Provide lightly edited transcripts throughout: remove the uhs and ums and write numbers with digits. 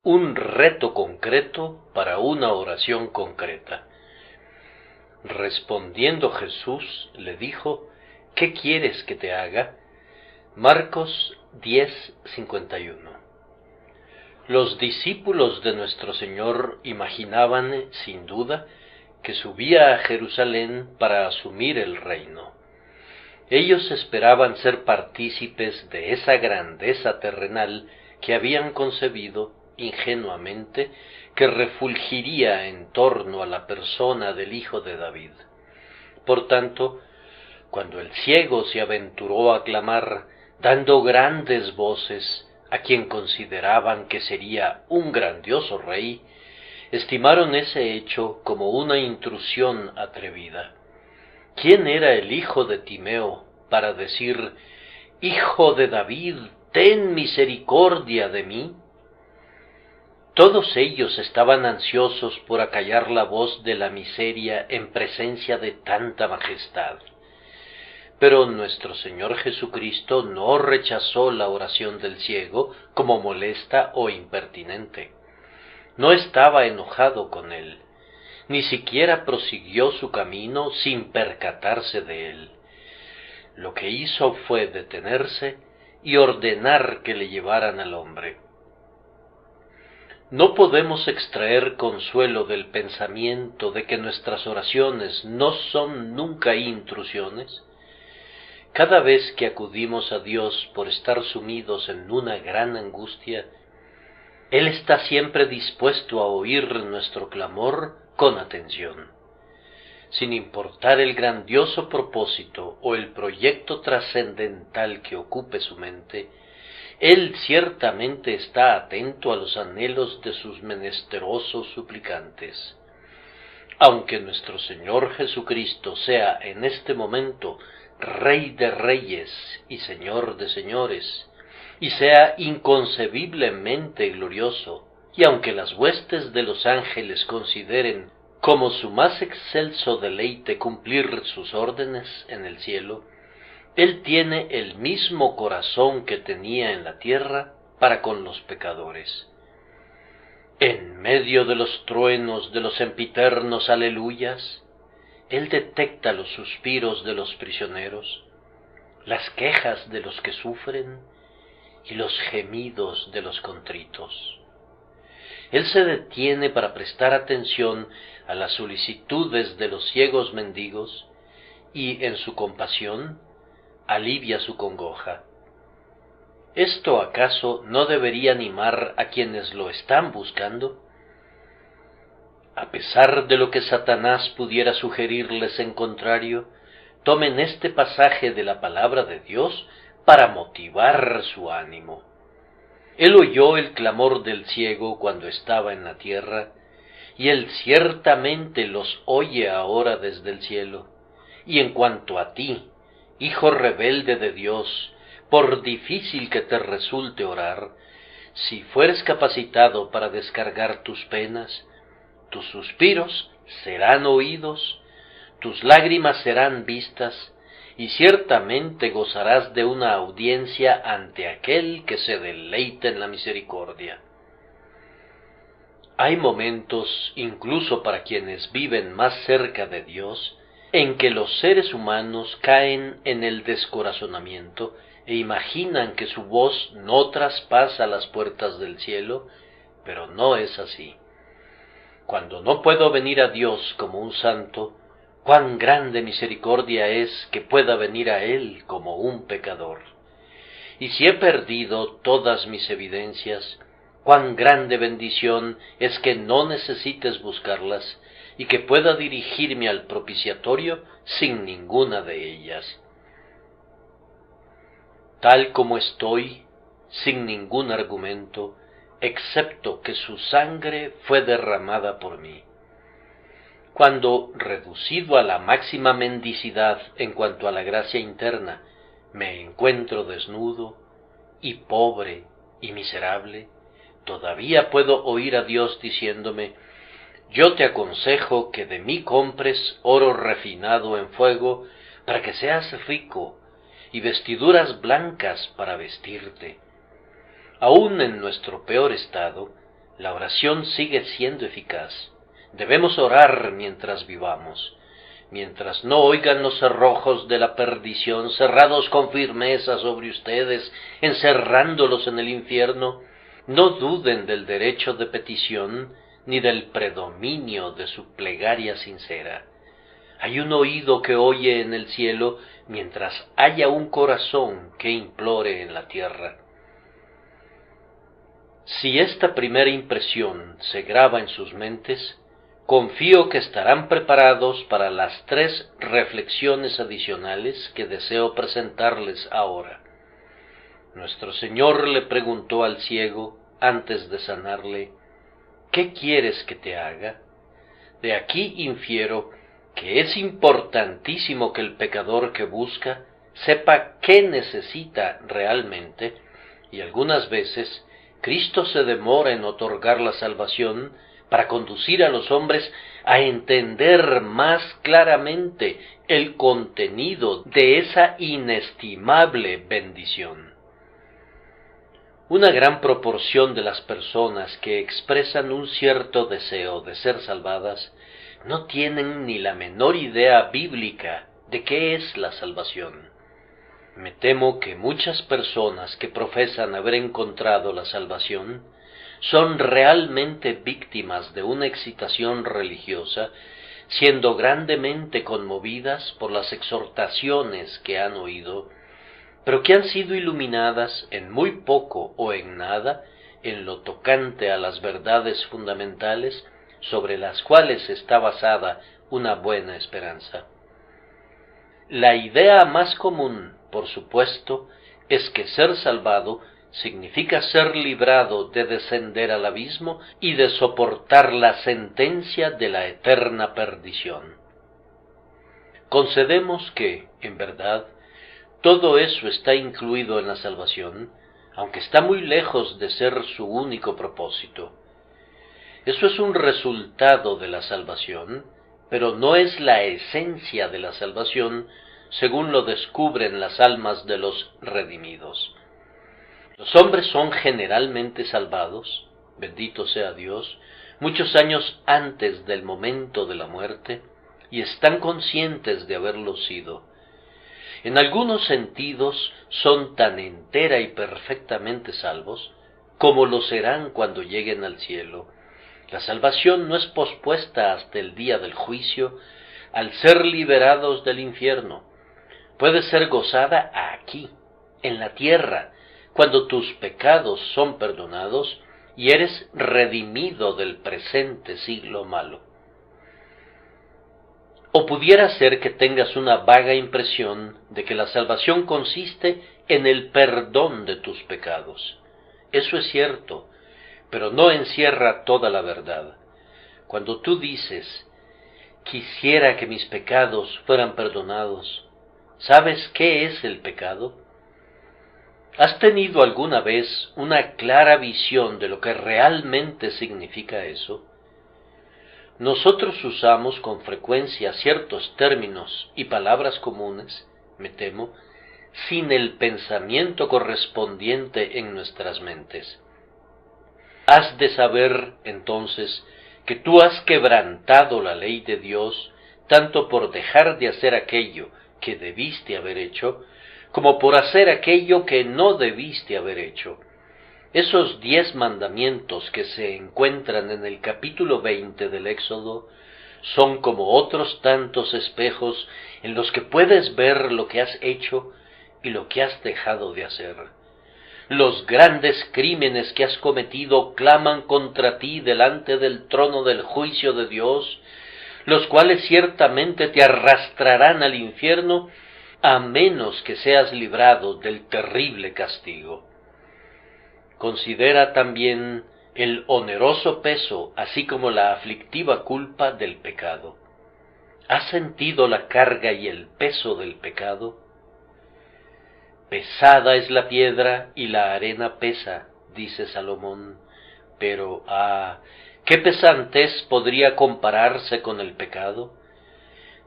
Un reto concreto para una oración concreta. Respondiendo Jesús le dijo: ¿Qué quieres que te haga? Marcos 10:51. Los discípulos de nuestro Señor imaginaban, sin duda, que subía a Jerusalén para asumir el reino. Ellos esperaban ser partícipes de esa grandeza terrenal que habían concebido ingenuamente que refulgiría en torno a la persona del Hijo de David. Por tanto, cuando el ciego se aventuró a clamar, dando grandes voces a quien consideraban que sería un grandioso rey, estimaron ese hecho como una intrusión atrevida. ¿Quién era el hijo de Timeo para decir: «Hijo de David, ten misericordia de mí»? Todos ellos estaban ansiosos por acallar la voz de la miseria en presencia de tanta majestad. Pero nuestro Señor Jesucristo no rechazó la oración del ciego como molesta o impertinente. No estaba enojado con él, ni siquiera prosiguió su camino sin percatarse de él. Lo que hizo fue detenerse y ordenar que le llevaran al hombre. ¿No podemos extraer consuelo del pensamiento de que nuestras oraciones no son nunca intrusiones? Cada vez que acudimos a Dios por estar sumidos en una gran angustia, Él está siempre dispuesto a oír nuestro clamor con atención. Sin importar el grandioso propósito o el proyecto trascendental que ocupe su mente, Él ciertamente está atento a los anhelos de sus menesterosos suplicantes. Aunque nuestro Señor Jesucristo sea en este momento Rey de reyes y Señor de señores, y sea inconcebiblemente glorioso, y aunque las huestes de los ángeles consideren como su más excelso deleite cumplir sus órdenes en el cielo, Él tiene el mismo corazón que tenía en la tierra para con los pecadores. En medio de los truenos de los sempiternos aleluyas, Él detecta los suspiros de los prisioneros, las quejas de los que sufren y los gemidos de los contritos. Él se detiene para prestar atención a las solicitudes de los ciegos mendigos y, en su compasión, alivia su congoja. ¿Esto acaso no debería animar a quienes lo están buscando? A pesar de lo que Satanás pudiera sugerirles en contrario, tomen este pasaje de la palabra de Dios para motivar su ánimo. Él oyó el clamor del ciego cuando estaba en la tierra, y Él ciertamente los oye ahora desde el cielo. Y en cuanto a ti, hijo rebelde de Dios, por difícil que te resulte orar, si fueres capacitado para descargar tus penas, tus suspiros serán oídos, tus lágrimas serán vistas, y ciertamente gozarás de una audiencia ante aquel que se deleita en la misericordia. Hay momentos, incluso para quienes viven más cerca de Dios, en que los seres humanos caen en el descorazonamiento e imaginan que su voz no traspasa las puertas del cielo, pero no es así. Cuando no puedo venir a Dios como un santo, cuán grande misericordia es que pueda venir a Él como un pecador. Y si he perdido todas mis evidencias, cuán grande bendición es que no necesites buscarlas y que pueda dirigirme al propiciatorio sin ninguna de ellas. Tal como estoy, sin ningún argumento, excepto que su sangre fue derramada por mí. Cuando, reducido a la máxima mendicidad en cuanto a la gracia interna, me encuentro desnudo y pobre y miserable, todavía puedo oír a Dios diciéndome: yo te aconsejo que de mí compres oro refinado en fuego para que seas rico, y vestiduras blancas para vestirte. Aun en nuestro peor estado, La oración sigue siendo eficaz. Debemos orar mientras vivamos, mientras no oigan los cerrojos de la perdición cerrados con firmeza sobre ustedes, encerrándolos en el infierno. No duden del derecho de petición, ni del predominio de su plegaria sincera. Hay un oído que oye en el cielo, mientras haya un corazón que implore en la tierra. Si esta primera impresión se graba en sus mentes, confío que estarán preparados para las 3 reflexiones adicionales que deseo presentarles ahora. Nuestro Señor le preguntó al ciego, antes de sanarle, ¿qué quieres que te haga? De aquí infiero que es importantísimo que el pecador que busca sepa qué necesita realmente, y algunas veces Cristo se demora en otorgar la salvación para conducir a los hombres a entender más claramente el contenido de esa inestimable bendición. Una gran proporción de las personas que expresan un cierto deseo de ser salvadas no tienen ni la menor idea bíblica de qué es la salvación. Me temo que muchas personas que profesan haber encontrado la salvación son realmente víctimas de una excitación religiosa, siendo grandemente conmovidas por las exhortaciones que han oído, pero que han sido iluminadas en muy poco o en nada en lo tocante a las verdades fundamentales sobre las cuales está basada una buena esperanza. La idea más común, por supuesto, es que ser salvado significa ser librado de descender al abismo y de soportar la sentencia de la eterna perdición. Concedemos que, en verdad, todo eso está incluido en la salvación, aunque está muy lejos de ser su único propósito. Eso es un resultado de la salvación, pero no es la esencia de la salvación, según lo descubren las almas de los redimidos. Los hombres son generalmente salvados, bendito sea Dios, muchos años antes del momento de la muerte, y están conscientes de haberlo sido. En algunos sentidos son tan entera y perfectamente salvos, como lo serán cuando lleguen al cielo. La salvación no es pospuesta hasta el día del juicio, al ser liberados del infierno. Puede ser gozada aquí, en la tierra, cuando tus pecados son perdonados y eres redimido del presente siglo malo. O pudiera ser que tengas una vaga impresión de que la salvación consiste en el perdón de tus pecados. Eso es cierto, pero no encierra toda la verdad. Cuando tú dices, quisiera que mis pecados fueran perdonados, ¿sabes qué es el pecado? ¿Has tenido alguna vez una clara visión de lo que realmente significa eso? Nosotros usamos con frecuencia ciertos términos y palabras comunes, me temo, sin el pensamiento correspondiente en nuestras mentes. Has de saber, entonces, que tú has quebrantado la ley de Dios, tanto por dejar de hacer aquello que debiste haber hecho, como por hacer aquello que no debiste haber hecho. Esos 10 mandamientos que se encuentran en el capítulo 20 del Éxodo son como otros tantos espejos en los que puedes ver lo que has hecho y lo que has dejado de hacer. Los grandes crímenes que has cometido claman contra ti delante del trono del juicio de Dios, los cuales ciertamente te arrastrarán al infierno, a menos que seas librado del terrible castigo. Considera también el oneroso peso, así como la aflictiva culpa del pecado. ¿Has sentido la carga y el peso del pecado? Pesada es la piedra y la arena pesa, dice Salomón, pero ¿qué pesantez podría compararse con el pecado?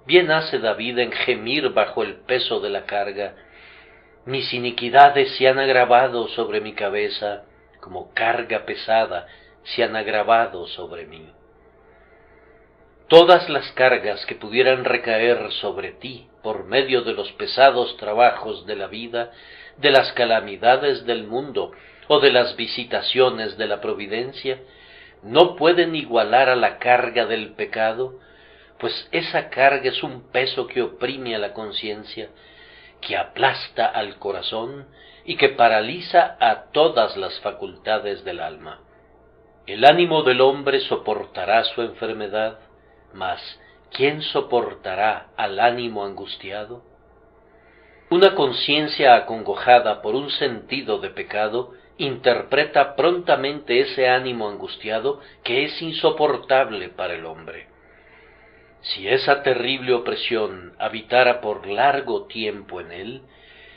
Bien hace David en gemir bajo el peso de la carga. Mis iniquidades se han agravado sobre mi cabeza como carga pesada se han agravado sobre mí. Todas las cargas que pudieran recaer sobre ti por medio de los pesados trabajos de la vida, de las calamidades del mundo o de las visitaciones de la providencia, no pueden igualar a la carga del pecado, pues esa carga es un peso que oprime a la conciencia, que aplasta al corazón y que paraliza a todas las facultades del alma. El ánimo del hombre soportará su enfermedad, mas ¿quién soportará al ánimo angustiado? Una conciencia acongojada por un sentido de pecado interpreta prontamente ese ánimo angustiado que es insoportable para el hombre. Si esa terrible opresión habitara por largo tiempo en él,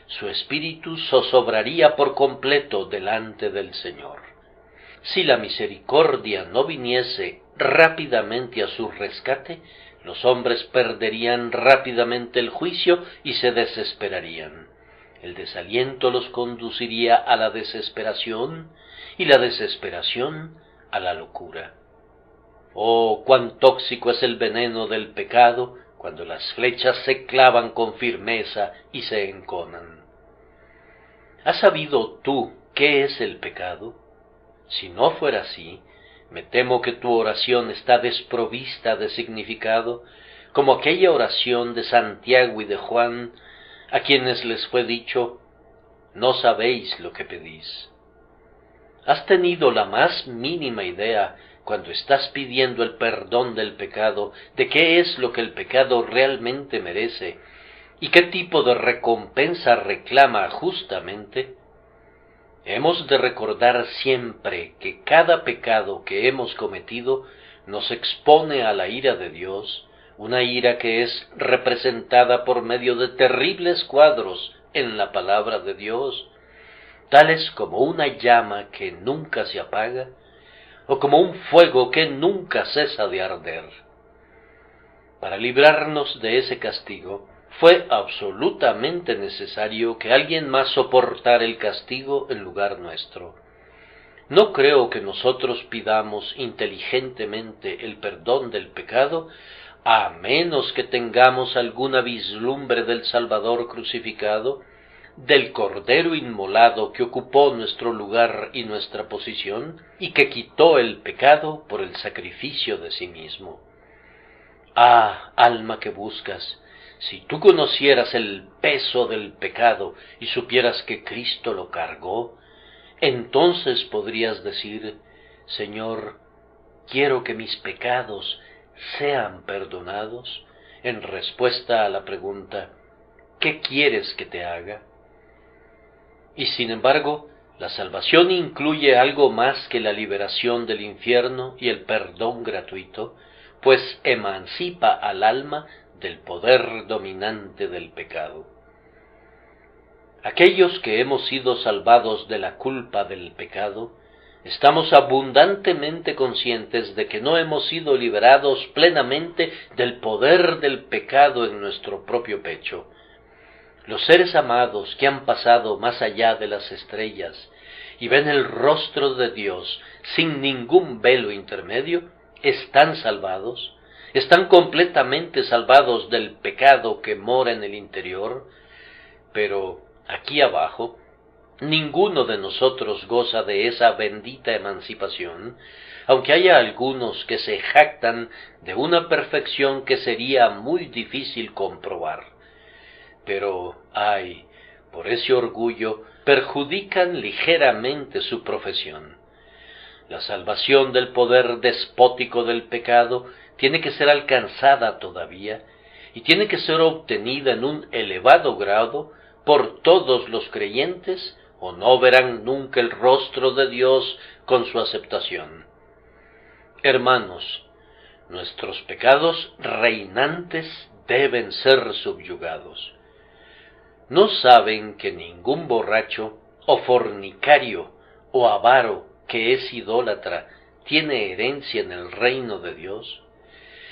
su espíritu zozobraría por completo delante del Señor. Si la misericordia no viniese rápidamente a su rescate, los hombres perderían rápidamente el juicio y se desesperarían. El desaliento los conduciría a la desesperación y la desesperación a la locura. Oh, cuán tóxico es el veneno del pecado cuando las flechas se clavan con firmeza y se enconan. ¿Has sabido tú qué es el pecado? Si no fuera así, me temo que tu oración está desprovista de significado, como aquella oración de Santiago y de Juan, a quienes les fue dicho, no sabéis lo que pedís. ¿Has tenido la más mínima idea, cuando estás pidiendo el perdón del pecado, de qué es lo que el pecado realmente merece, y qué tipo de recompensa reclama justamente? Hemos de recordar siempre que cada pecado que hemos cometido nos expone a la ira de Dios, una ira que es representada por medio de terribles cuadros en la palabra de Dios, tales como una llama que nunca se apaga, o como un fuego que nunca cesa de arder. Para librarnos de ese castigo, fue absolutamente necesario que alguien más soportara el castigo en lugar nuestro. No creo que nosotros pidamos inteligentemente el perdón del pecado, a menos que tengamos alguna vislumbre del Salvador crucificado, del Cordero inmolado que ocupó nuestro lugar y nuestra posición, y que quitó el pecado por el sacrificio de sí mismo. Ah, alma que buscas, si tú conocieras el peso del pecado y supieras que Cristo lo cargó, entonces podrías decir, Señor, quiero que mis pecados sean perdonados, en respuesta a la pregunta, ¿qué quieres que te haga? Y sin embargo, la salvación incluye algo más que la liberación del infierno y el perdón gratuito, pues emancipa al alma del poder dominante del pecado. Aquellos que hemos sido salvados de la culpa del pecado, estamos abundantemente conscientes de que no hemos sido liberados plenamente del poder del pecado en nuestro propio pecho. Los seres amados que han pasado más allá de las estrellas y ven el rostro de Dios sin ningún velo intermedio, están salvados, están completamente salvados del pecado que mora en el interior, pero aquí abajo, ninguno de nosotros goza de esa bendita emancipación, aunque haya algunos que se jactan de una perfección que sería muy difícil comprobar. Pero, ay, por ese orgullo perjudican ligeramente su profesión. La salvación del poder despótico del pecado tiene que ser alcanzada todavía, y tiene que ser obtenida en un elevado grado por todos los creyentes, o no verán nunca el rostro de Dios con su aceptación. Hermanos, nuestros pecados reinantes deben ser subyugados. ¿No saben que ningún borracho, o fornicario, o avaro que es idólatra, tiene herencia en el reino de Dios?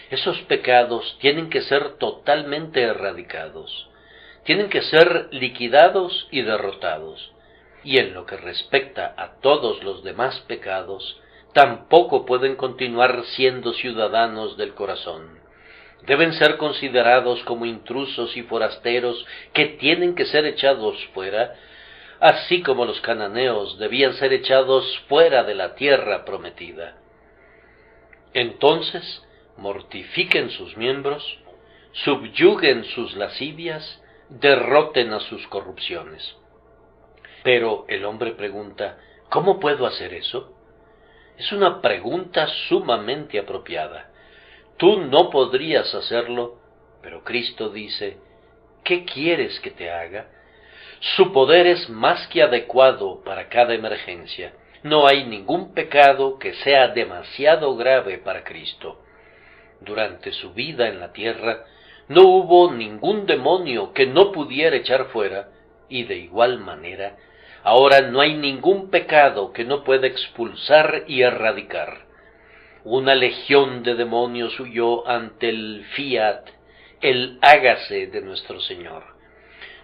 Esos pecados tienen que ser totalmente erradicados, tienen que ser liquidados y derrotados, y en lo que respecta a todos los demás pecados, tampoco pueden continuar siendo ciudadanos del corazón. Deben ser considerados como intrusos y forasteros que tienen que ser echados fuera, así como los cananeos debían ser echados fuera de la tierra prometida. Entonces, mortifiquen sus miembros, subyuguen sus lascivias, derroten a sus corrupciones. Pero el hombre pregunta, ¿cómo puedo hacer eso? Es una pregunta sumamente apropiada. Tú no podrías hacerlo, pero Cristo dice, ¿qué quieres que te haga? Su poder es más que adecuado para cada emergencia. No hay ningún pecado que sea demasiado grave para Cristo. Durante su vida en la tierra, no hubo ningún demonio que no pudiera echar fuera, y de igual manera, ahora no hay ningún pecado que no pueda expulsar y erradicar. Una legión de demonios huyó ante el fiat, el hágase de nuestro Señor.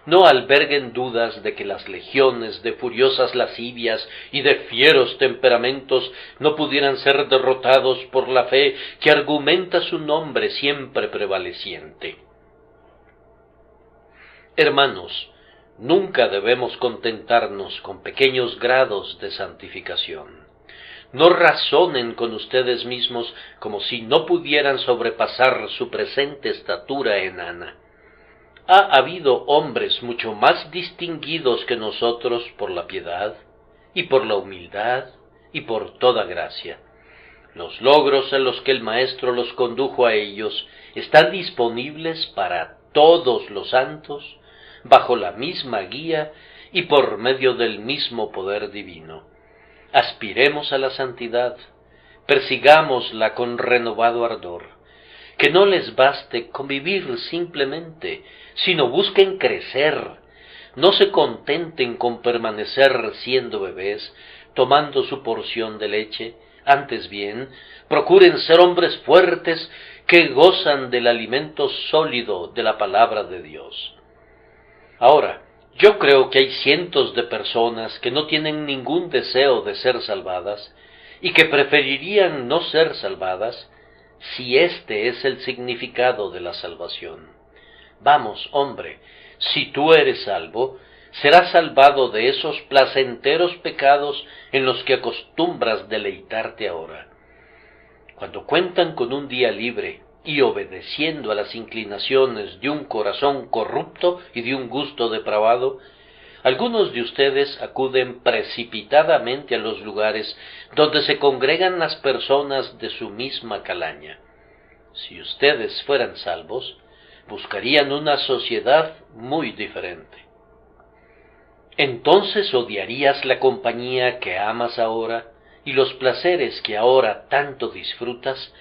No alberguen dudas de que las legiones de furiosas lascivias y de fieros temperamentos no pudieran ser derrotados por la fe que argumenta su nombre siempre prevaleciente. Hermanos, nunca debemos contentarnos con pequeños grados de santificación. No razonen con ustedes mismos como si no pudieran sobrepasar su presente estatura enana. Ha habido hombres mucho más distinguidos que nosotros por la piedad, y por la humildad, y por toda gracia. Los logros en los que el Maestro los condujo a ellos están disponibles para todos los santos, bajo la misma guía y por medio del mismo poder divino. Aspiremos a la santidad, persigámosla con renovado ardor. Que no les baste convivir simplemente, sino busquen crecer. No se contenten con permanecer siendo bebés, tomando su porción de leche. Antes bien, procuren ser hombres fuertes que gozan del alimento sólido de la palabra de Dios. Ahora, yo creo que hay cientos de personas que no tienen ningún deseo de ser salvadas y que preferirían no ser salvadas si este es el significado de la salvación. Vamos, hombre, si tú eres salvo, serás salvado de esos placenteros pecados en los que acostumbras deleitarte ahora. Cuando cuentan con un día libre y obedeciendo a las inclinaciones de un corazón corrupto y de un gusto depravado, algunos de ustedes acuden precipitadamente a los lugares donde se congregan las personas de su misma calaña. Si ustedes fueran salvos, buscarían una sociedad muy diferente. Entonces odiarías la compañía que amas ahora, y los placeres que ahora tanto disfrutas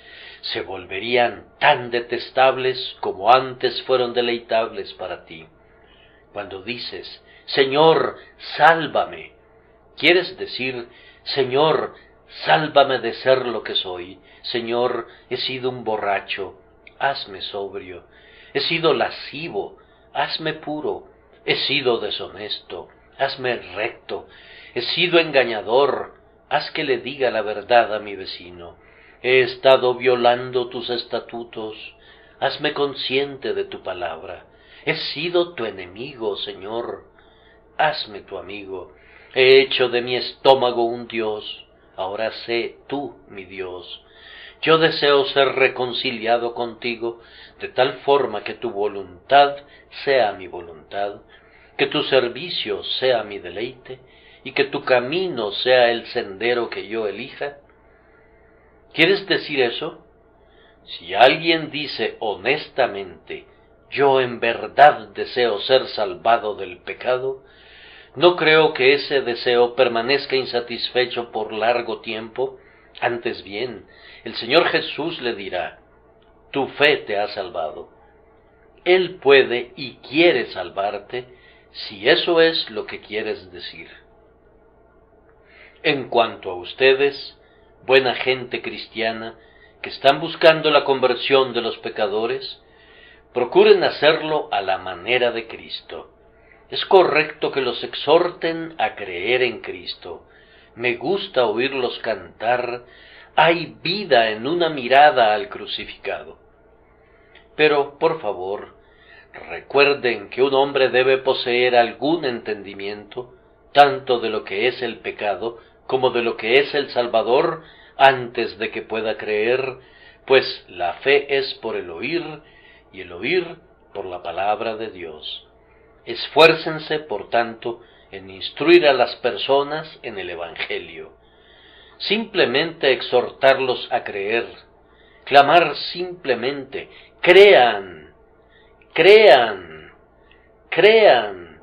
se volverían tan detestables como antes fueron deleitables para ti. Cuando dices, Señor, sálvame, quieres decir, Señor, sálvame de ser lo que soy. Señor, he sido un borracho, hazme sobrio. He sido lascivo, hazme puro. He sido deshonesto, hazme recto. He sido engañador, haz que le diga la verdad a mi vecino. He estado violando tus estatutos, hazme consciente de tu palabra. He sido tu enemigo, Señor, hazme tu amigo. He hecho de mi estómago un Dios, ahora sé tú mi Dios. Yo deseo ser reconciliado contigo, de tal forma que tu voluntad sea mi voluntad, que tu servicio sea mi deleite, y que tu camino sea el sendero que yo elija. ¿Quieres decir eso? Si alguien dice honestamente, yo en verdad deseo ser salvado del pecado, no creo que ese deseo permanezca insatisfecho por largo tiempo. Antes bien, el Señor Jesús le dirá, tu fe te ha salvado. Él puede y quiere salvarte, si eso es lo que quieres decir. En cuanto a ustedes, buena gente cristiana, que están buscando la conversión de los pecadores, procuren hacerlo a la manera de Cristo. Es correcto que los exhorten a creer en Cristo, me gusta oírlos cantar, hay vida en una mirada al crucificado. Pero, por favor, recuerden que un hombre debe poseer algún entendimiento, tanto de lo que es el pecado como de lo que es el Salvador, antes de que pueda creer, pues la fe es por el oír, y el oír por la palabra de Dios. Esfuércense, por tanto, en instruir a las personas en el Evangelio. Simplemente exhortarlos a creer, clamar simplemente, crean, crean, crean,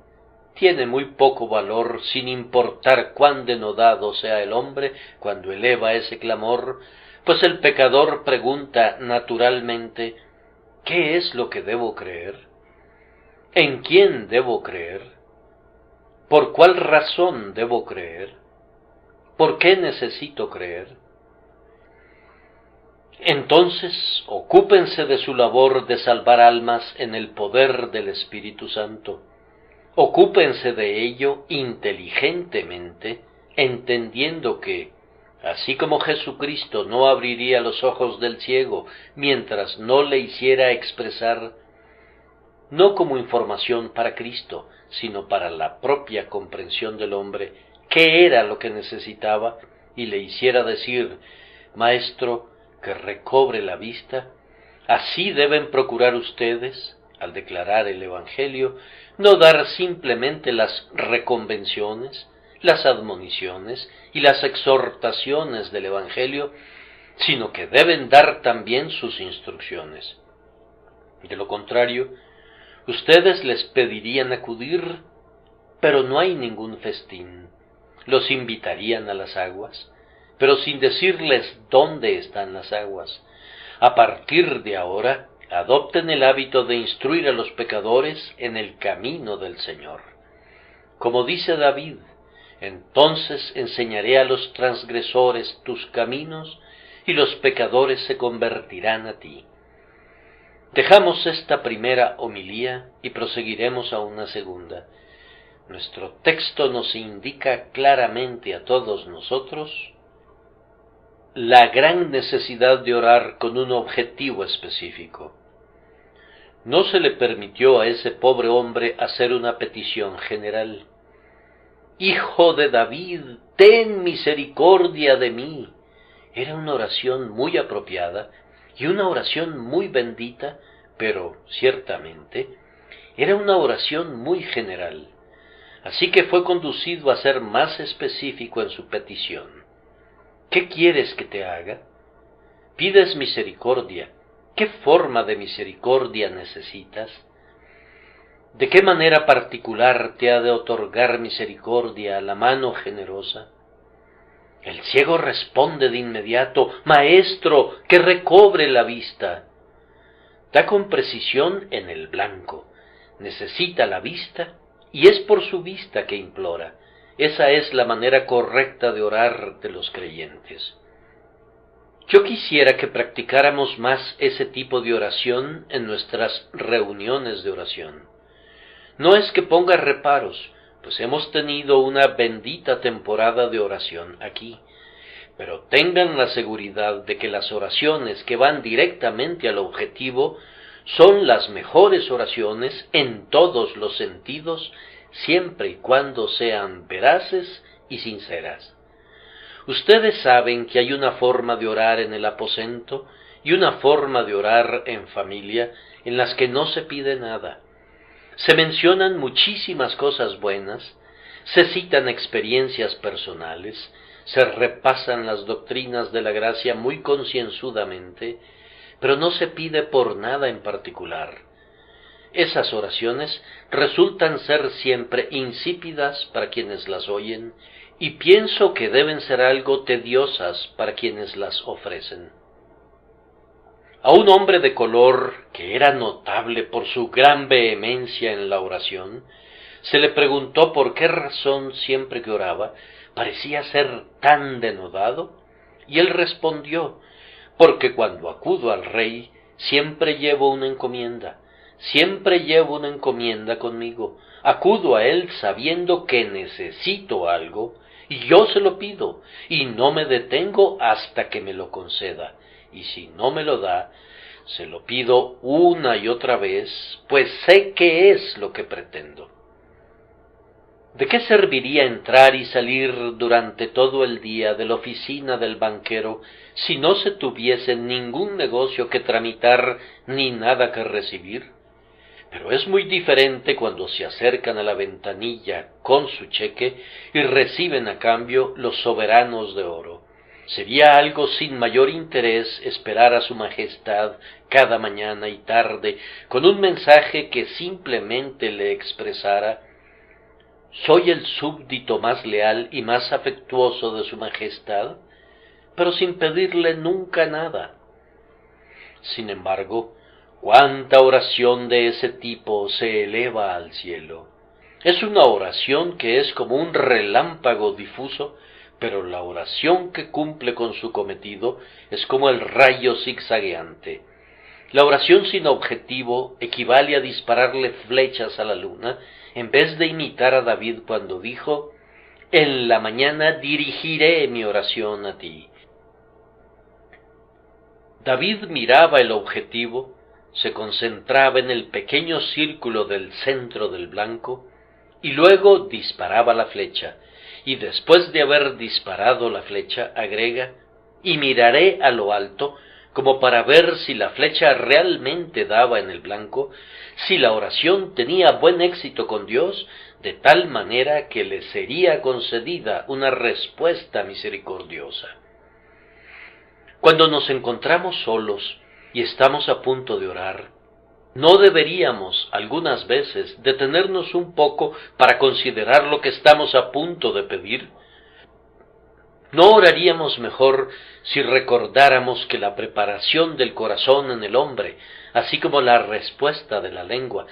tiene muy poco valor, sin importar cuán denodado sea el hombre cuando eleva ese clamor, pues el pecador pregunta naturalmente, ¿qué es lo que debo creer? ¿En quién debo creer? ¿Por cuál razón debo creer? ¿Por qué necesito creer? Entonces, ocúpense de su labor de salvar almas en el poder del Espíritu Santo. Ocúpense de ello inteligentemente, entendiendo que, así como Jesucristo no abriría los ojos del ciego mientras no le hiciera expresar, no como información para Cristo, sino para la propia comprensión del hombre, qué era lo que necesitaba, y le hiciera decir, Maestro, que recobre la vista, así deben procurar ustedes, al declarar el Evangelio, no dar simplemente las reconvenciones, las admoniciones y las exhortaciones del Evangelio, sino que deben dar también sus instrucciones. De lo contrario, ustedes les pedirían acudir, pero no hay ningún festín. Los invitarían a las aguas, pero sin decirles dónde están las aguas. A partir de ahora, adopten el hábito de instruir a los pecadores en el camino del Señor. Como dice David, entonces enseñaré a los transgresores tus caminos, y los pecadores se convertirán a ti. Dejamos esta primera homilía y proseguiremos a una segunda. Nuestro texto nos indica claramente a todos nosotros la gran necesidad de orar con un objetivo específico. No se le permitió a ese pobre hombre hacer una petición general. Hijo de David, ten misericordia de mí. Era una oración muy apropiada y una oración muy bendita, pero ciertamente era una oración muy general. Así que fue conducido a ser más específico en su petición. ¿Qué quieres que te haga? Pides misericordia. ¿Qué forma de misericordia necesitas? ¿De qué manera particular te ha de otorgar misericordia la mano generosa? El ciego responde de inmediato, Maestro, que recobre la vista. Da con precisión en el blanco. Necesita la vista y es por su vista que implora. Esa es la manera correcta de orar de los creyentes. Yo quisiera que practicáramos más ese tipo de oración en nuestras reuniones de oración. No es que ponga reparos, pues hemos tenido una bendita temporada de oración aquí, pero tengan la seguridad de que las oraciones que van directamente al objetivo son las mejores oraciones en todos los sentidos, siempre y cuando sean veraces y sinceras. Ustedes saben que hay una forma de orar en el aposento y una forma de orar en familia en las que no se pide nada. Se mencionan muchísimas cosas buenas, se citan experiencias personales, se repasan las doctrinas de la gracia muy concienzudamente, pero no se pide por nada en particular. Esas oraciones resultan ser siempre insípidas para quienes las oyen, y pienso que deben ser algo tediosas para quienes las ofrecen. A un hombre de color, que era notable por su gran vehemencia en la oración, se le preguntó por qué razón siempre que oraba parecía ser tan denodado, y él respondió, porque cuando acudo al rey siempre llevo una encomienda conmigo, acudo a él sabiendo que necesito algo, y yo se lo pido, y no me detengo hasta que me lo conceda, y si no me lo da, se lo pido una y otra vez, pues sé qué es lo que pretendo. ¿De qué serviría entrar y salir durante todo el día de la oficina del banquero si no se tuviese ningún negocio que tramitar ni nada que recibir? Pero es muy diferente cuando se acercan a la ventanilla con su cheque y reciben a cambio los soberanos de oro. Sería algo sin mayor interés esperar a su majestad cada mañana y tarde con un mensaje que simplemente le expresara: soy el súbdito más leal y más afectuoso de su majestad, pero sin pedirle nunca nada. Sin embargo, cuánta oración de ese tipo se eleva al cielo. Es una oración que es como un relámpago difuso, pero la oración que cumple con su cometido es como el rayo zigzagueante. La oración sin objetivo equivale a dispararle flechas a la luna, en vez de imitar a David cuando dijo: en la mañana dirigiré mi oración a ti. David miraba el objetivo, se concentraba en el pequeño círculo del centro del blanco, y luego disparaba la flecha, y después de haber disparado la flecha, agrega: y miraré a lo alto, como para ver si la flecha realmente daba en el blanco, si la oración tenía buen éxito con Dios, de tal manera que le sería concedida una respuesta misericordiosa. Cuando nos encontramos solos y estamos a punto de orar, ¿no deberíamos algunas veces detenernos un poco para considerar lo que estamos a punto de pedir? ¿No oraríamos mejor si recordáramos que la preparación del corazón en el hombre, así como la respuesta de la lengua,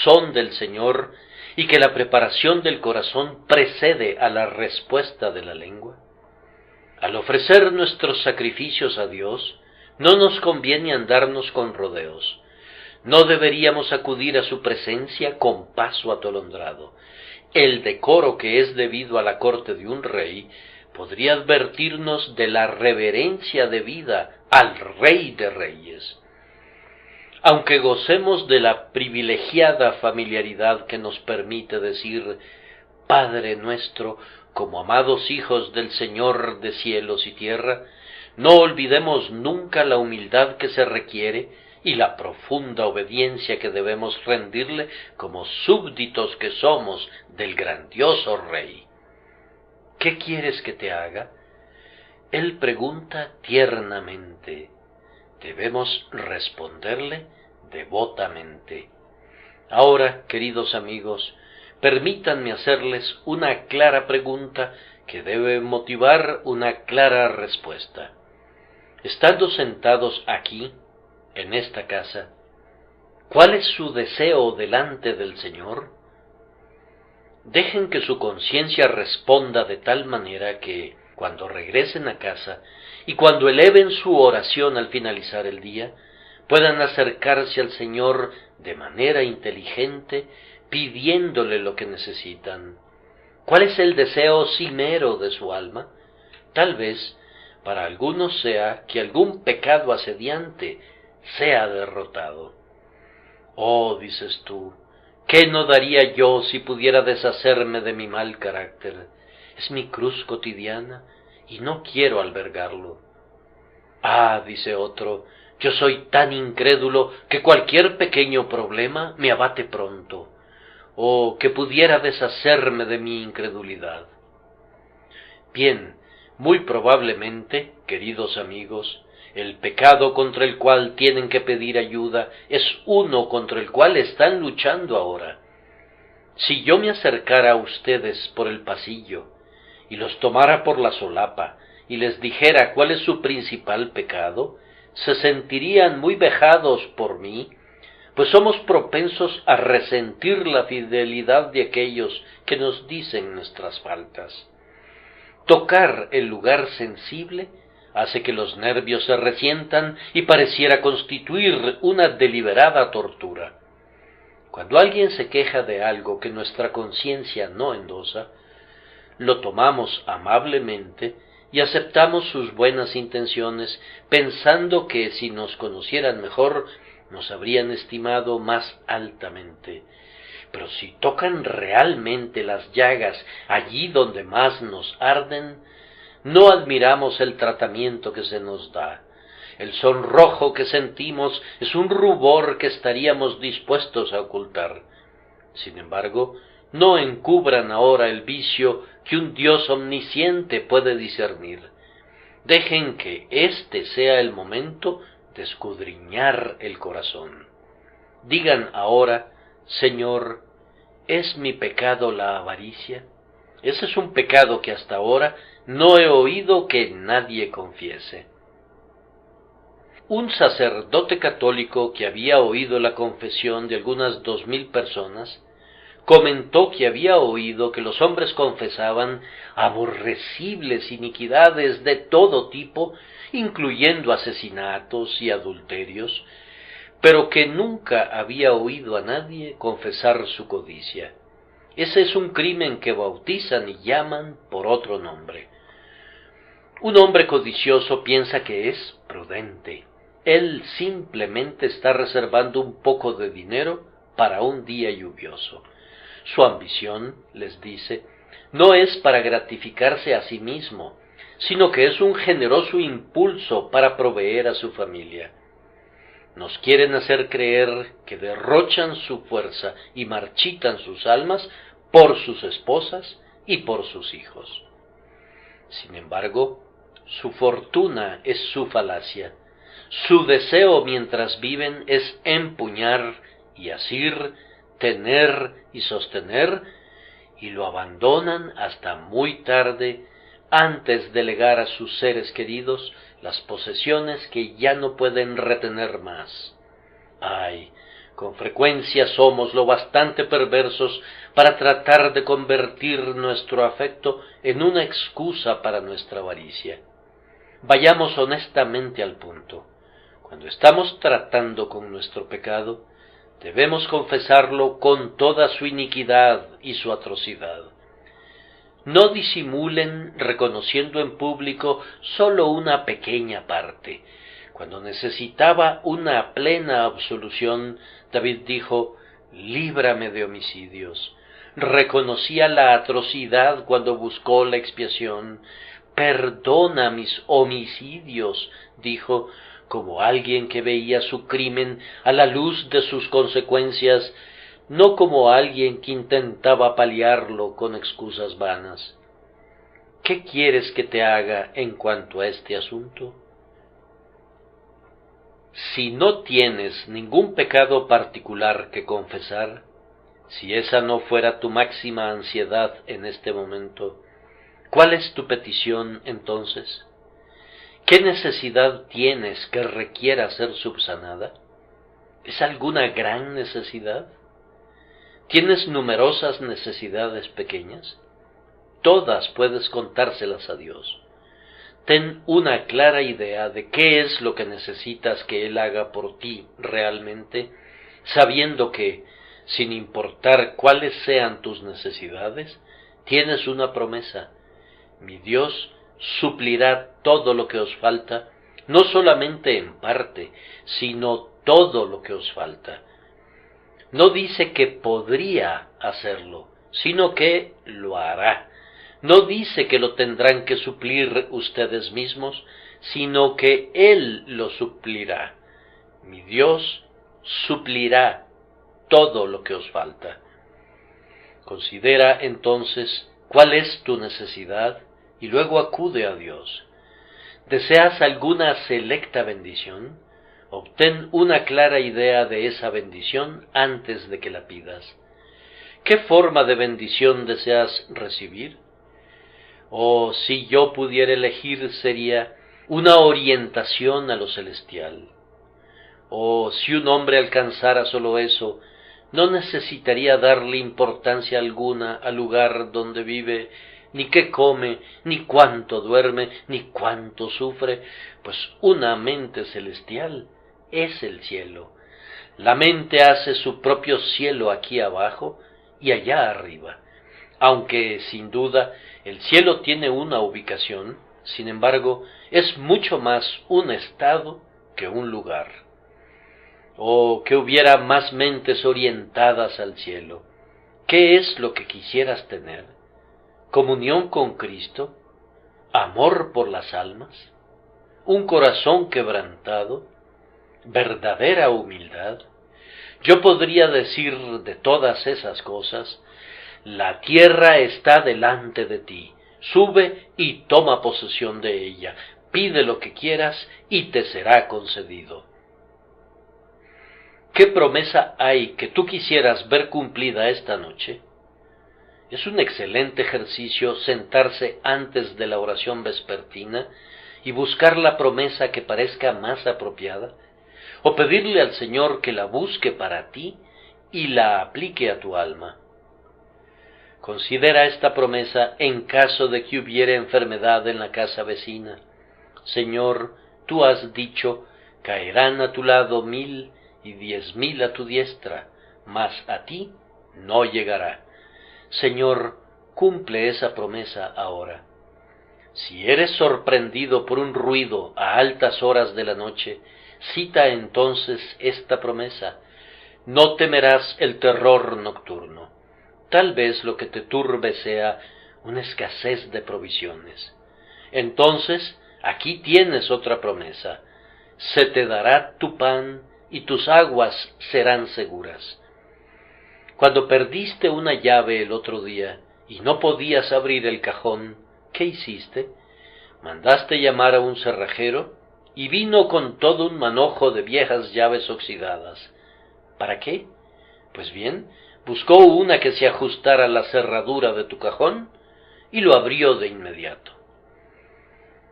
son del Señor, y que la preparación del corazón precede a la respuesta de la lengua? Al ofrecer nuestros sacrificios a Dios, no nos conviene andarnos con rodeos. No deberíamos acudir a su presencia con paso atolondrado. El decoro que es debido a la corte de un rey podría advertirnos de la reverencia debida al Rey de Reyes. Aunque gocemos de la privilegiada familiaridad que nos permite decir Padre nuestro como amados hijos del Señor de cielos y tierra, no olvidemos nunca la humildad que se requiere y la profunda obediencia que debemos rendirle como súbditos que somos del grandioso Rey. ¿Qué quieres que te haga? Él pregunta tiernamente. Debemos responderle devotamente. Ahora, queridos amigos, permítanme hacerles una clara pregunta que debe motivar una clara respuesta. Estando sentados aquí, en esta casa, ¿cuál es su deseo delante del Señor? Dejen que su conciencia responda de tal manera que, cuando regresen a casa y cuando eleven su oración al finalizar el día, puedan acercarse al Señor de manera inteligente, pidiéndole lo que necesitan. ¿Cuál es el deseo cimero de su alma? Tal vez para algunos sea que algún pecado asediante sea derrotado. Oh, dices tú, ¿qué no daría yo si pudiera deshacerme de mi mal carácter? Es mi cruz cotidiana y no quiero albergarlo. Ah, dice otro, yo soy tan incrédulo que cualquier pequeño problema me abate pronto. Oh, que pudiera deshacerme de mi incredulidad. Bien, muy probablemente, queridos amigos, el pecado contra el cual tienen que pedir ayuda es uno contra el cual están luchando ahora. Si yo me acercara a ustedes por el pasillo y los tomara por la solapa y les dijera cuál es su principal pecado, se sentirían muy vejados por mí, pues somos propensos a resentir la fidelidad de aquellos que nos dicen nuestras faltas. Tocar el lugar sensible hace que los nervios se resientan y pareciera constituir una deliberada tortura. Cuando alguien se queja de algo que nuestra conciencia no endosa, lo tomamos amablemente y aceptamos sus buenas intenciones, pensando que si nos conocieran mejor, nos habrían estimado más altamente. Pero si tocan realmente las llagas allí donde más nos arden, no admiramos el tratamiento que se nos da. El sonrojo que sentimos es un rubor que estaríamos dispuestos a ocultar. Sin embargo, no encubran ahora el vicio que un Dios omnisciente puede discernir. Dejen que este sea el momento de escudriñar el corazón. Digan ahora: Señor, ¿es mi pecado la avaricia? Ese es un pecado que hasta ahora no he oído que nadie confiese. Un sacerdote católico que había oído la confesión de algunas 2000 personas comentó que había oído que los hombres confesaban aborrecibles iniquidades de todo tipo, incluyendo asesinatos y adulterios, pero que nunca había oído a nadie confesar su codicia. Ese es un crimen que bautizan y llaman por otro nombre. Un hombre codicioso piensa que es prudente. Él simplemente está reservando un poco de dinero para un día lluvioso. Su ambición, les dice, no es para gratificarse a sí mismo, sino que es un generoso impulso para proveer a su familia. Nos quieren hacer creer que derrochan su fuerza y marchitan sus almas por sus esposas y por sus hijos. Sin embargo, su fortuna es su falacia. Su deseo mientras viven es empuñar y asir, tener y sostener, y lo abandonan hasta muy tarde, antes de legar a sus seres queridos las posesiones que ya no pueden retener más. Ay, con frecuencia somos lo bastante perversos para tratar de convertir nuestro afecto en una excusa para nuestra avaricia. Vayamos honestamente al punto. Cuando estamos tratando con nuestro pecado, debemos confesarlo con toda su iniquidad y su atrocidad. No disimulen reconociendo en público sólo una pequeña parte. Cuando necesitaba una plena absolución, David dijo: líbrame de homicidios. Reconocía la atrocidad cuando buscó la expiación. Perdona mis homicidios, dijo, como alguien que veía su crimen a la luz de sus consecuencias, no como alguien que intentaba paliarlo con excusas vanas. ¿Qué quieres que te haga en cuanto a este asunto? Si no tienes ningún pecado particular que confesar, si esa no fuera tu máxima ansiedad en este momento, ¿cuál es tu petición entonces? ¿Qué necesidad tienes que requiera ser subsanada? ¿Es alguna gran necesidad? ¿Tienes numerosas necesidades pequeñas? Todas puedes contárselas a Dios. Ten una clara idea de qué es lo que necesitas que Él haga por ti realmente, sabiendo que, sin importar cuáles sean tus necesidades, tienes una promesa: mi Dios suplirá todo lo que os falta, no solamente en parte, sino todo lo que os falta. No dice que podría hacerlo, sino que lo hará. No dice que lo tendrán que suplir ustedes mismos, sino que Él lo suplirá. Mi Dios suplirá todo lo que os falta. Considera entonces cuál es tu necesidad y luego acude a Dios. ¿Deseas alguna selecta bendición? Obtén una clara idea de esa bendición antes de que la pidas. ¿Qué forma de bendición deseas recibir? Oh, si yo pudiera elegir, sería una orientación a lo celestial. Oh, si un hombre alcanzara solo eso, no necesitaría darle importancia alguna al lugar donde vive, ni qué come, ni cuánto duerme, ni cuánto sufre, pues una mente celestial es el cielo. La mente hace su propio cielo aquí abajo y allá arriba. Aunque, sin duda, el cielo tiene una ubicación, sin embargo, es mucho más un estado que un lugar. Oh, que hubiera más mentes orientadas al cielo. ¿Qué es lo que quisieras tener? ¿Comunión con Cristo? ¿Amor por las almas? ¿Un corazón quebrantado? ¿Verdadera humildad? Yo podría decir de todas esas cosas: la tierra está delante de ti, sube y toma posesión de ella, pide lo que quieras y te será concedido. ¿Qué promesa hay que tú quisieras ver cumplida esta noche? Es un excelente ejercicio sentarse antes de la oración vespertina y buscar la promesa que parezca más apropiada, o pedirle al Señor que la busque para ti y la aplique a tu alma. Considera esta promesa en caso de que hubiere enfermedad en la casa vecina. Señor, tú has dicho: caerán a tu lado 1000 y 10,000 a tu diestra, mas a ti no llegará. Señor, cumple esa promesa ahora. Si eres sorprendido por un ruido a altas horas de la noche, cita entonces esta promesa: no temerás el terror nocturno. Tal vez lo que te turbe sea una escasez de provisiones. Entonces, aquí tienes otra promesa: se te dará tu pan y tus aguas serán seguras. Cuando perdiste una llave el otro día y no podías abrir el cajón, ¿qué hiciste? Mandaste llamar a un cerrajero y vino con todo un manojo de viejas llaves oxidadas. ¿Para qué? Pues bien, buscó una que se ajustara a la cerradura de tu cajón y lo abrió de inmediato.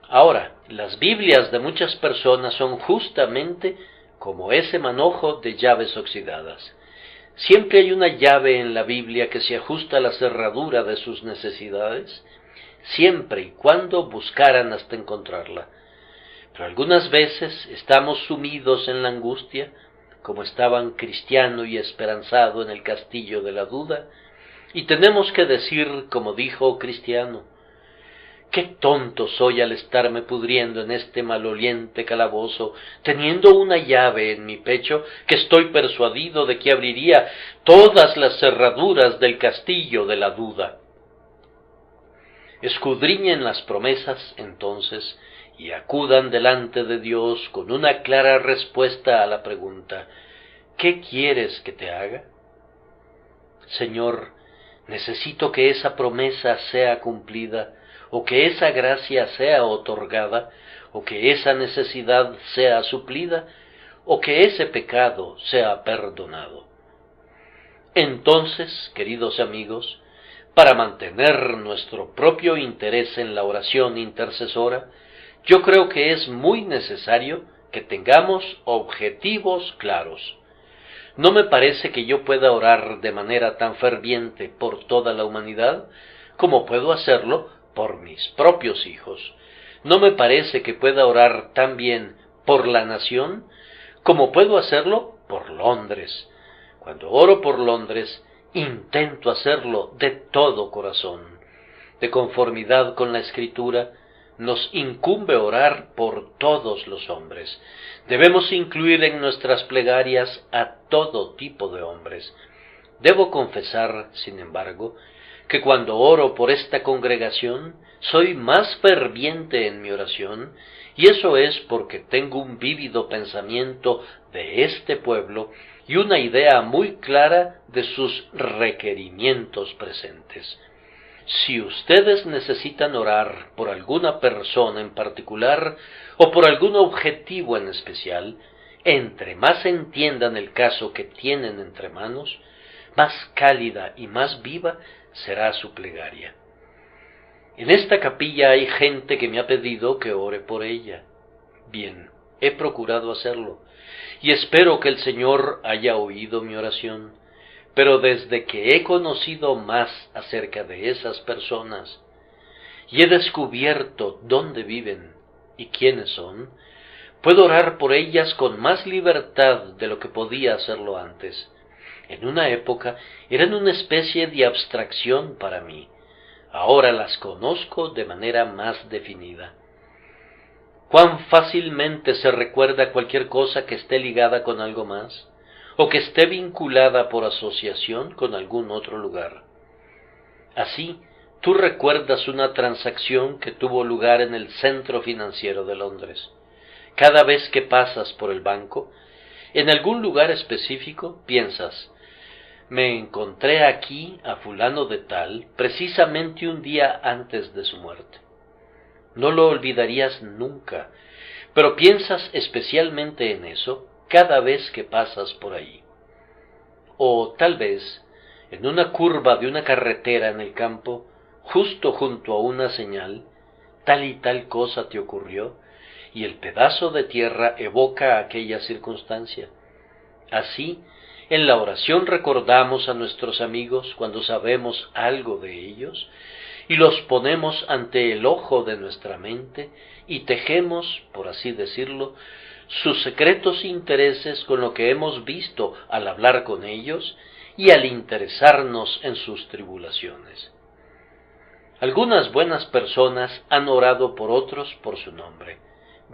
Ahora, las Biblias de muchas personas son justamente como ese manojo de llaves oxidadas. Siempre hay una llave en la Biblia que se ajusta a la cerradura de sus necesidades, siempre y cuando buscaran hasta encontrarla. Pero algunas veces estamos sumidos en la angustia, como estaban Cristiano y Esperanzado en el castillo de la duda, y tenemos que decir, como dijo Cristiano: qué tonto soy al estarme pudriendo en este maloliente calabozo, teniendo una llave en mi pecho que estoy persuadido de que abriría todas las cerraduras del castillo de la duda. Escudriñen las promesas, entonces, y acudan delante de Dios con una clara respuesta a la pregunta: ¿qué quieres que te haga? Señor, necesito que esa promesa sea cumplida, o que esa gracia sea otorgada, o que esa necesidad sea suplida, o que ese pecado sea perdonado. Entonces, queridos amigos, para mantener nuestro propio interés en la oración intercesora, yo creo que es muy necesario que tengamos objetivos claros. No me parece que yo pueda orar de manera tan ferviente por toda la humanidad como puedo hacerlo por mis propios hijos. No me parece que pueda orar tan bien por la nación como puedo hacerlo por Londres. Cuando oro por Londres, intento hacerlo de todo corazón. De conformidad con la Escritura, nos incumbe orar por todos los hombres. Debemos incluir en nuestras plegarias a todo tipo de hombres. Debo confesar, sin embargo, que cuando oro por esta congregación, soy más ferviente en mi oración, y eso es porque tengo un vívido pensamiento de este pueblo y una idea muy clara de sus requerimientos presentes. Si ustedes necesitan orar por alguna persona en particular o por algún objetivo en especial, entre más entiendan el caso que tienen entre manos, más cálida y más viva será su plegaria. En esta capilla hay gente que me ha pedido que ore por ella. Bien, he procurado hacerlo, y espero que el Señor haya oído mi oración, pero desde que he conocido más acerca de esas personas, y he descubierto dónde viven y quiénes son, puedo orar por ellas con más libertad de lo que podía hacerlo antes. En una época eran una especie de abstracción para mí. Ahora las conozco de manera más definida. Cuán fácilmente se recuerda cualquier cosa que esté ligada con algo más, o que esté vinculada por asociación con algún otro lugar. Así, tú recuerdas una transacción que tuvo lugar en el centro financiero de Londres. Cada vez que pasas por el banco, en algún lugar específico, piensas, me encontré aquí a fulano de tal precisamente un día antes de su muerte. No lo olvidarías nunca, pero piensas especialmente en eso cada vez que pasas por ahí. O tal vez, en una curva de una carretera en el campo, justo junto a una señal, tal y tal cosa te ocurrió, y el pedazo de tierra evoca aquella circunstancia. Así, en la oración recordamos a nuestros amigos cuando sabemos algo de ellos, y los ponemos ante el ojo de nuestra mente, y tejemos, por así decirlo, sus secretos intereses con lo que hemos visto al hablar con ellos y al interesarnos en sus tribulaciones. Algunas buenas personas han orado por otros por su nombre.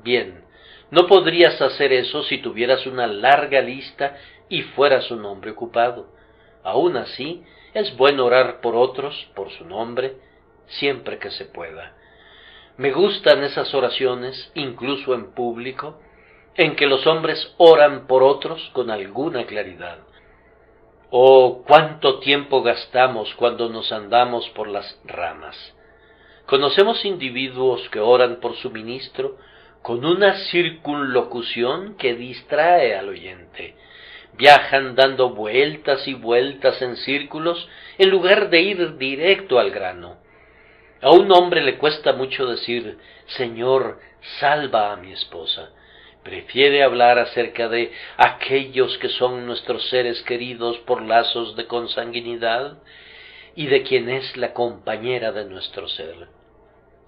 Bien, no podrías hacer eso si tuvieras una larga lista y fueras un hombre ocupado. Aún así, es bueno orar por otros por su nombre, siempre que se pueda. Me gustan esas oraciones, incluso en público, en que los hombres oran por otros con alguna claridad. Oh, cuánto tiempo gastamos cuando nos andamos por las ramas. Conocemos individuos que oran por su ministro con una circunlocución que distrae al oyente. Viajan dando vueltas y vueltas en círculos en lugar de ir directo al grano. A un hombre le cuesta mucho decir, Señor, salva a mi esposa. Prefiere hablar acerca de aquellos que son nuestros seres queridos por lazos de consanguinidad y de quien es la compañera de nuestro ser.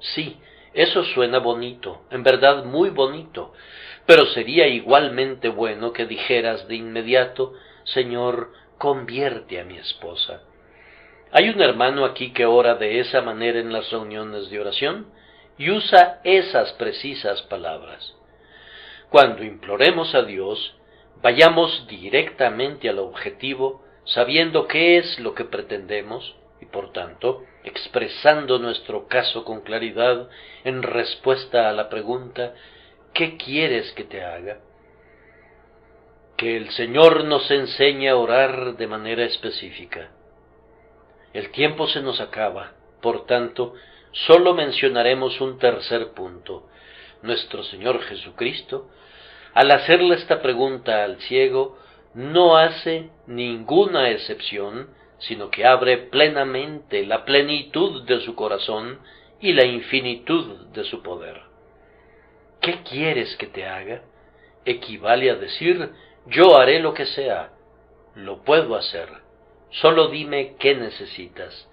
Sí, eso suena bonito, en verdad muy bonito, pero sería igualmente bueno que dijeras de inmediato, Señor, convierte a mi esposa. Hay un hermano aquí que ora de esa manera en las reuniones de oración y usa esas precisas palabras. Cuando imploremos a Dios, vayamos directamente al objetivo, sabiendo qué es lo que pretendemos y, por tanto, expresando nuestro caso con claridad en respuesta a la pregunta, ¿qué quieres que te haga? Que el Señor nos enseñe a orar de manera específica. El tiempo se nos acaba, por tanto, solo mencionaremos un tercer punto. Nuestro Señor Jesucristo, al hacerle esta pregunta al ciego, no hace ninguna excepción, sino que abre plenamente la plenitud de su corazón y la infinitud de su poder. ¿Qué quieres que te haga? Equivale a decir, yo haré lo que sea, lo puedo hacer. Solo dime qué necesitas.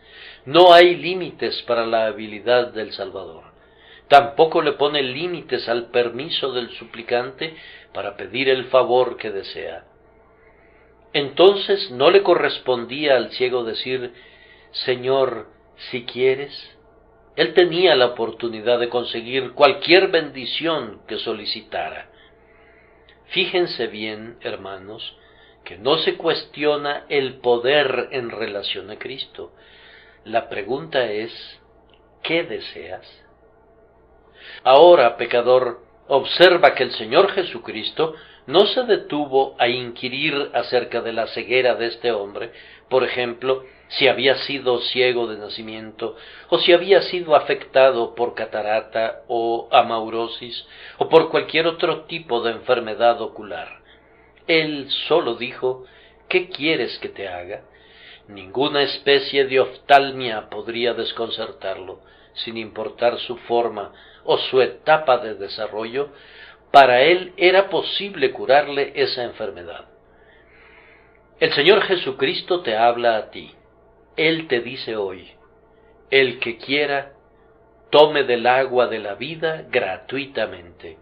No hay límites para la habilidad del Salvador. Tampoco le pone límites al permiso del suplicante para pedir el favor que desea. Entonces no le correspondía al ciego decir, Señor, si quieres. Él tenía la oportunidad de conseguir cualquier bendición que solicitara. Fíjense bien, hermanos, que no se cuestiona el poder en relación a Cristo. La pregunta es, ¿qué deseas? Ahora, pecador, observa que el Señor Jesucristo no se detuvo a inquirir acerca de la ceguera de este hombre, por ejemplo, si había sido ciego de nacimiento, o si había sido afectado por catarata o amaurosis, o por cualquier otro tipo de enfermedad ocular. Él solo dijo, ¿qué quieres que te haga? Ninguna especie de oftalmia podría desconcertarlo, sin importar su forma o su etapa de desarrollo. Para él era posible curarle esa enfermedad. El Señor Jesucristo te habla a ti. Él te dice hoy, el que quiera, tome del agua de la vida gratuitamente.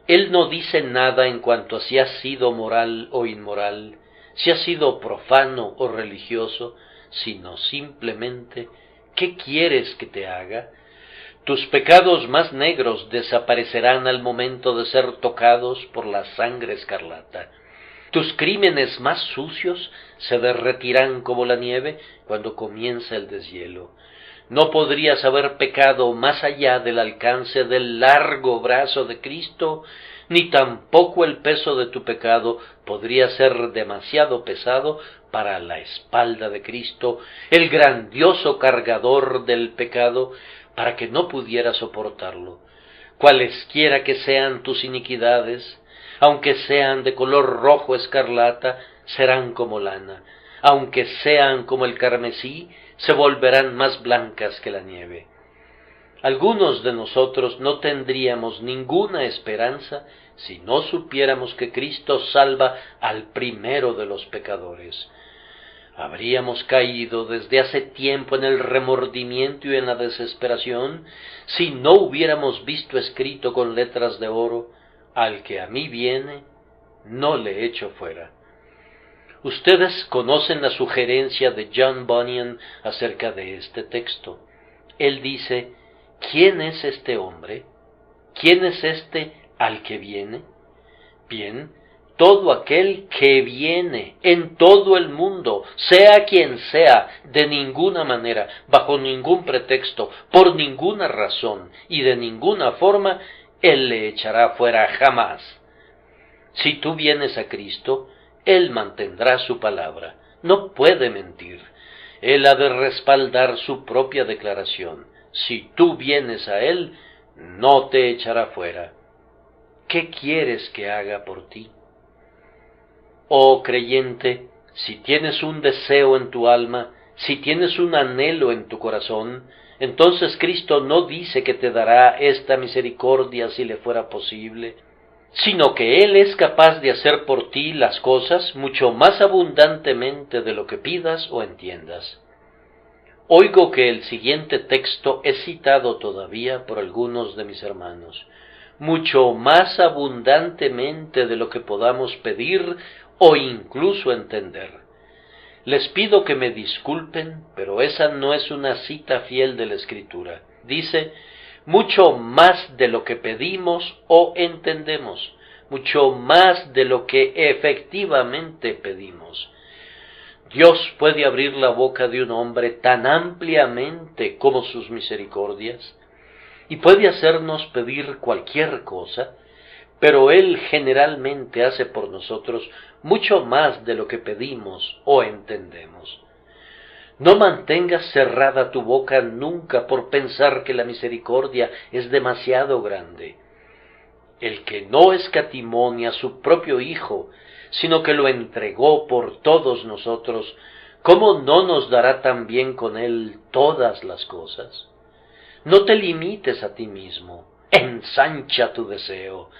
Él no dice nada en cuanto a si has sido moral o inmoral, si has sido profano o religioso, sino simplemente ¿qué quieres que te haga? Tus pecados más negros desaparecerán al momento de ser tocados por la sangre escarlata. Tus crímenes más sucios se derretirán como la nieve cuando comienza el deshielo. No podrías haber pecado más allá del alcance del largo brazo de Cristo, ni tampoco el peso de tu pecado podría ser demasiado pesado para la espalda de Cristo, el grandioso cargador del pecado, para que no pudiera soportarlo. Cualesquiera que sean tus iniquidades, aunque sean de color rojo escarlata, serán como lana, aunque sean como el carmesí, se volverán más blancas que la nieve. Algunos de nosotros no tendríamos ninguna esperanza si no supiéramos que Cristo salva al primero de los pecadores. Habríamos caído desde hace tiempo en el remordimiento y en la desesperación si no hubiéramos visto escrito con letras de oro: al que a mí viene, no le echo fuera. Ustedes conocen la sugerencia de John Bunyan acerca de este texto. Él dice: ¿quién es este hombre? ¿Quién es este al que viene? Bien, todo aquel que viene en todo el mundo, sea quien sea, de ninguna manera, bajo ningún pretexto, por ninguna razón y de ninguna forma, Él le echará fuera jamás. Si tú vienes a Cristo, Él mantendrá su palabra, no puede mentir. Él ha de respaldar su propia declaración. Si tú vienes a Él, no te echará fuera. ¿Qué quieres que haga por ti? Oh creyente, si tienes un deseo en tu alma, si tienes un anhelo en tu corazón, entonces Cristo no dice que te dará esta misericordia si le fuera posible, sino que Él es capaz de hacer por ti las cosas mucho más abundantemente de lo que pidas o entiendas. Oigo que el siguiente texto es citado todavía por algunos de mis hermanos, mucho más abundantemente de lo que podamos pedir o incluso entender. Les pido que me disculpen, pero esa no es una cita fiel de la Escritura. Dice: mucho más de lo que pedimos o entendemos, mucho más de lo que efectivamente pedimos. Dios puede abrir la boca de un hombre tan ampliamente como sus misericordias, y puede hacernos pedir cualquier cosa, pero Él generalmente hace por nosotros mucho más de lo que pedimos o entendemos. No mantengas cerrada tu boca nunca por pensar que la misericordia es demasiado grande. El que no escatimó ni a su propio Hijo, sino que lo entregó por todos nosotros, ¿cómo no nos dará también con Él todas las cosas? No te limites a ti mismo, ensancha tu deseo,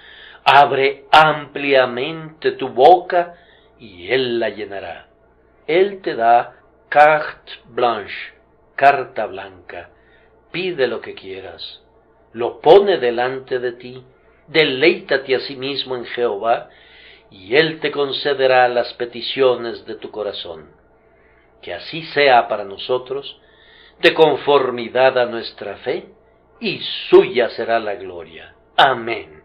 abre ampliamente tu boca y Él la llenará. Él te da carte blanche, carta blanca. Pide lo que quieras, lo pone delante de ti, deleítate a sí mismo en Jehová, y Él te concederá las peticiones de tu corazón. Que así sea para nosotros, de conformidad a nuestra fe, y suya será la gloria. Amén.